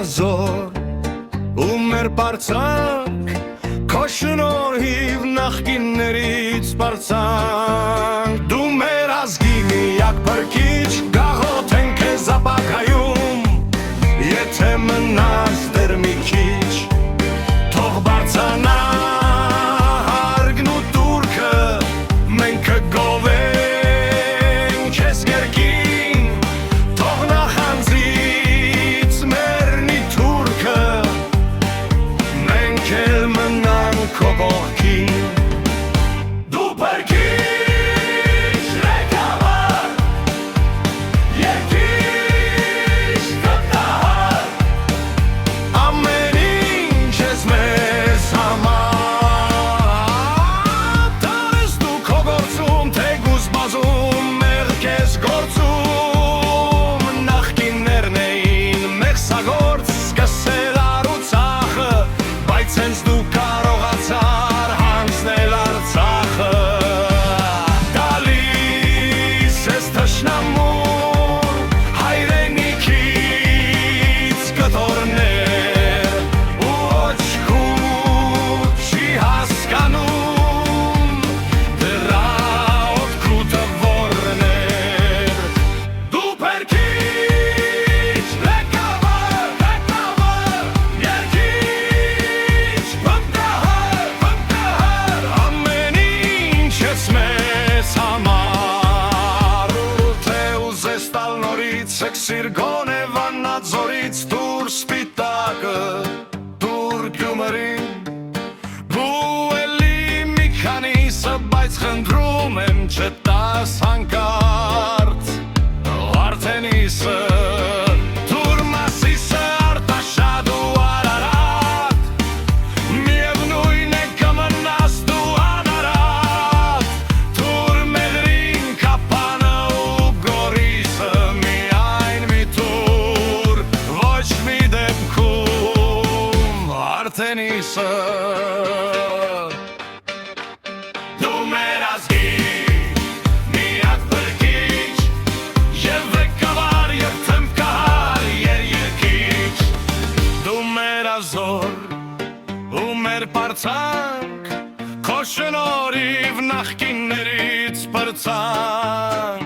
մերազոր ու մեր պարծանք քո շնորհիվ նախկիններից պարծանք դու մեր ազգի միակ փրկիչ գաղութ ենք քեզ ապագայում եթե մնաս դեռ մի քիչ թող բարձրանա հարգն ու տուրքը մենք կգովենք քեզ երկին թող նախանձից մեռնի թուրքը մենք էլ մնանք քո կողքին դու փրկիչ ղեկավար երկիր գտար ամեն ինչ ես մեզ համար տարես դու քո գործում թեգուզ բազում մեղ քեզ գործում նախկիններն էին մեղսագործ սկսել Արցախը բայց հենց դու կարողացար հանձնել Արցախը գալիս ես թշնամուն հայրենիքից կտորներ ու ոչ քուտ չի հասկանում դրա օգուտը որն էր դու փրկիչ ղեկավար երկիր վտահար ամեն ինչ ես մեզ համար թե ուզես տալ նորից սեքսիր գոնե վանաձորից դուր սպիտակը դուր գյումրին դու էլի մի քանիսը բայց խնդրում եմ չտաս հանկարծ Արտենիսը դուր մասիսը Արտաշատ ու Արարատ միևնույն է կմնաս դու անարատ դուր Մեղրին Կապանը ու Գորիսը միայն մի տուր ոչ մի դեպքում Արտենիսը դու մեր ազգի միակ փրկիչ և ղեկավար և թմբկահար երկիր դու մեր ազոր ու մեր պարծանք քո շնորհիվ նախկիններից պրծանք